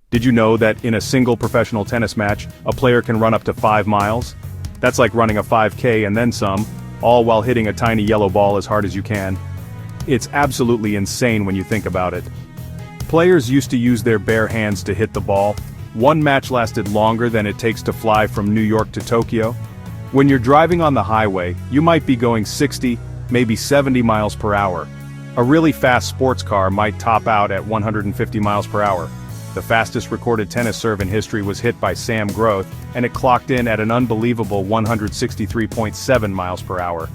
Did you know that in a single professional tennis match, a player can run up to 5 miles? That's like running a 5K and then some, all while hitting a tiny yellow ball as hard as you can. It's absolutely insane when you think about it. Players used to use their bare hands to hit the ball. One match lasted longer than it takes to fly from New York to Tokyo. When you're driving on the highway, you might be going 60, maybe 70 miles per hour. A really fast sports car might top out at 150 miles per hour. The fastest recorded tennis serve in history was hit by Sam Groth, and it clocked in at an unbelievable 163.7 miles per hour.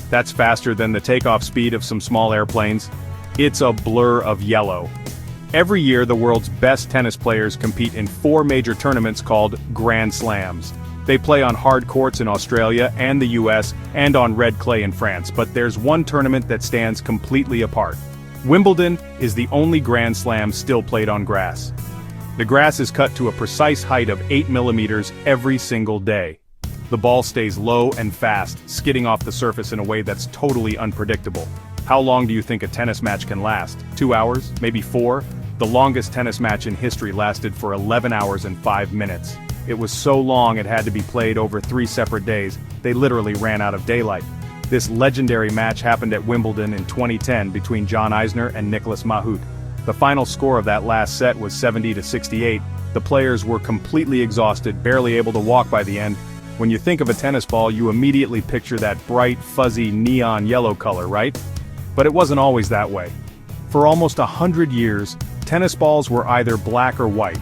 That's faster than the takeoff speed of some small airplanes. It's a blur of yellow. Every year, the world's best tennis players compete in 4 major tournaments called Grand Slams. They play on hard courts in Australia and the US, and on red clay in France, but there's one tournament that stands completely apart. Wimbledon is the only Grand Slam still played on grass. The grass is cut to a precise height of 8 millimeters every single day. The ball stays low and fast, skidding off the surface in a way that's totally unpredictable. How long do you think a tennis match can last? 2 hours? Maybe 4? The longest tennis match in history lasted for 11 hours and 5 minutes. It was so long it had to be played over 3 separate days. They literally ran out of daylight. This legendary match happened at Wimbledon in 2010 between John Isner and Nicolas Mahut. The final score of that last set was 70-68. The players were completely exhausted, barely able to walk by the end. When you think of a tennis ball, you immediately picture that bright, fuzzy, neon yellow color, right? But it wasn't always that way. For almost 100 years, tennis balls were either black or white.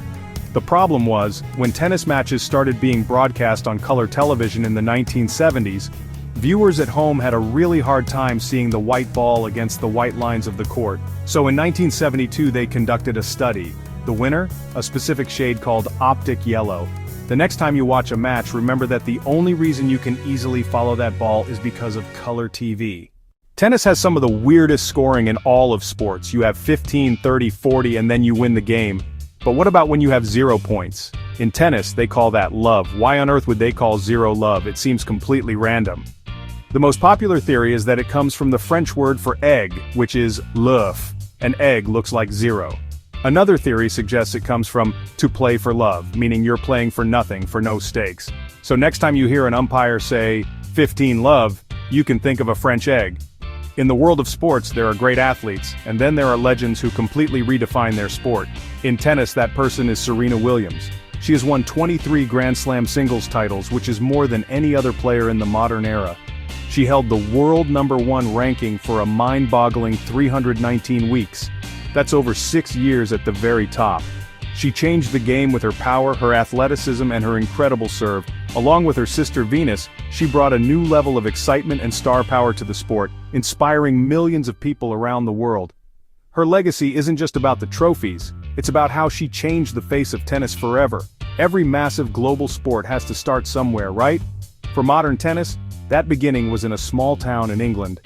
The problem was, when tennis matches started being broadcast on color television in the 1970s, viewers at home had a really hard time seeing the white ball against the white lines of the court. So in 1972 they conducted a study. The winner? A specific shade called optic yellow. The next time you watch a match, remember that the only reason you can easily follow that ball is because of color TV. Tennis has some of the weirdest scoring in all of sports. You have 15, 30, 40 and then you win the game. But what about when you have 0 points? In tennis, they call that love. Why on earth would they call 0 love? It seems completely random. The most popular theory is that it comes from the French word for egg, which is l'œuf. An egg looks like 0. Another theory suggests it comes from to play for love, meaning you're playing for nothing, for no stakes. So next time you hear an umpire say 15 love, you can think of a French egg. In the world of sports, there are great athletes, and then there are legends who completely redefine their sport. In tennis, that person is Serena Williams. She has won 23 Grand Slam singles titles, which is more than any other player in the modern era. She held the world #1 ranking for a mind-boggling 319 weeks. That's over 6 years at the very top. She changed the game with her power, her athleticism, and her incredible serve. Along with her sister Venus, she brought a new level of excitement and star power to the sport, inspiring millions of people around the world. Her legacy isn't just about the trophies, it's about how she changed the face of tennis forever. Every massive global sport has to start somewhere, right? For modern tennis, that beginning was in a small town in England.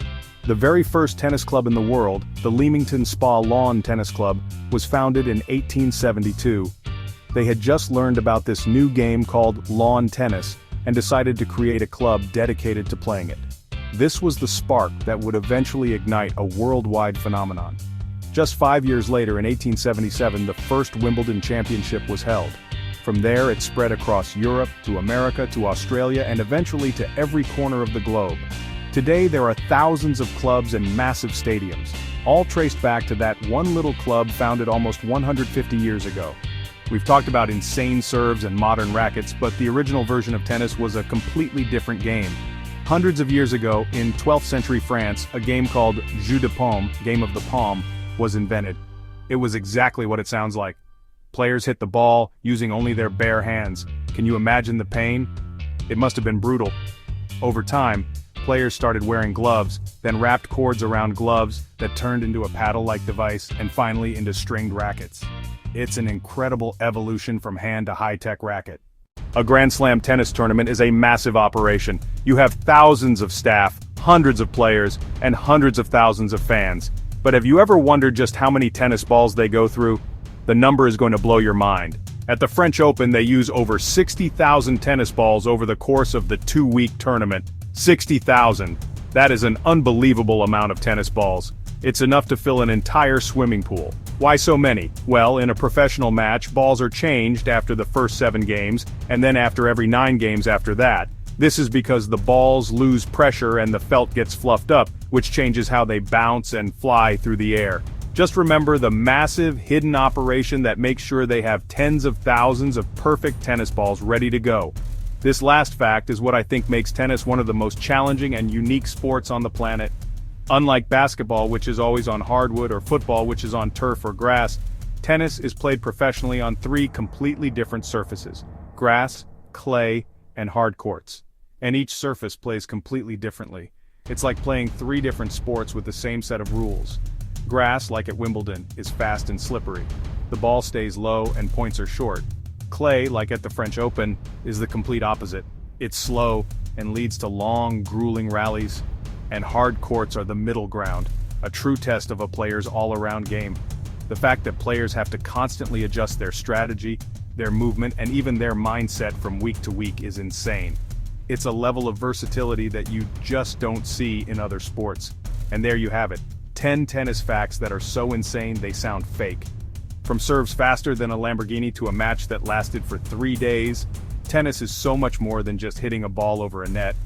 The very first tennis club in the world, the Leamington Spa Lawn Tennis Club, was founded in 1872. They had just learned about this new game called lawn tennis, and decided to create a club dedicated to playing it. This was the spark that would eventually ignite a worldwide phenomenon. Just 5 years later, in 1877, the first Wimbledon championship was held. From there, it spread across Europe, to America, to Australia, and eventually to every corner of the globe. Today, there are thousands of clubs and massive stadiums, all traced back to that one little club founded almost 150 years ago. We've talked about insane serves and modern rackets, but the original version of tennis was a completely different game. Hundreds of years ago, in 12th century France, a game called Jeu de Paume, Game of the Palm, was invented. It was exactly what it sounds like. Players hit the ball using only their bare hands. Can you imagine the pain? It must have been brutal. Over time, players started wearing gloves, then wrapped cords around gloves that turned into a paddle-like device, and finally into stringed rackets. It's an incredible evolution from hand to high-tech racket. A Grand Slam tennis tournament is a massive operation. You have thousands of staff, hundreds of players, and hundreds of thousands of fans. But have you ever wondered just how many tennis balls they go through? The number is going to blow your mind. At the French Open, they use over 60,000 tennis balls over the course of the 2-week tournament. 60,000. That is an unbelievable amount of tennis balls. It's enough to fill an entire swimming pool. Why so many? Well, in a professional match, balls are changed after the first 7 games, and then after every 9 games after that. This is because the balls lose pressure and the felt gets fluffed up, which changes how they bounce and fly through the air. Just remember the massive, hidden operation that makes sure they have tens of thousands of perfect tennis balls ready to go. This last fact is what I think makes tennis one of the most challenging and unique sports on the planet. Unlike basketball, which is always on hardwood, or football, which is on turf or grass, tennis is played professionally on 3 completely different surfaces: grass, clay, and hard courts. And each surface plays completely differently. It's like playing 3 different sports with the same set of rules. Grass, like at Wimbledon, is fast and slippery. The ball stays low and points are short. Clay, like at the French Open, is the complete opposite. It's slow and leads to long, grueling rallies. And hard courts are the middle ground, a true test of a player's all-around game. The fact that players have to constantly adjust their strategy, their movement, and even their mindset from week to week is insane. It's a level of versatility that you just don't see in other sports. And there you have it, 10 tennis facts that are so insane they sound fake. From serves faster than a Lamborghini to a match that lasted for 3 days, tennis is so much more than just hitting a ball over a net.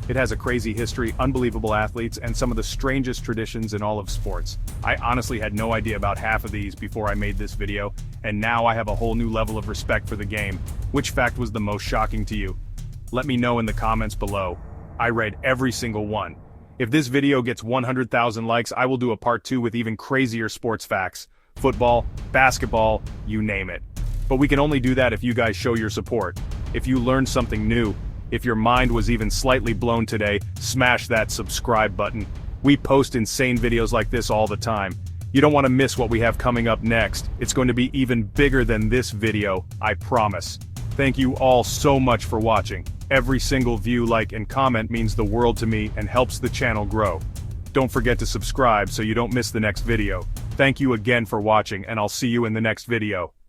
It has a crazy history, unbelievable athletes, and some of the strangest traditions in all of sports. I honestly had no idea about half of these before I made this video, and now I have a whole new level of respect for the game. Which fact was the most shocking to you? Let me know in the comments below. I read every single one. If this video gets 100,000 likes, I will do a part 2 with even crazier sports facts. Football, basketball, you name it. But we can only do that if you guys show your support. If you learned something new, if your mind was even slightly blown today, smash that subscribe button. We post insane videos like this all the time. You don't want to miss what we have coming up next. It's going to be even bigger than this video, I promise. Thank you all so much for watching. Every single view, like, and comment means the world to me and helps the channel grow. Don't forget to subscribe so you don't miss the next video. Thank you again for watching, and I'll see you in the next video.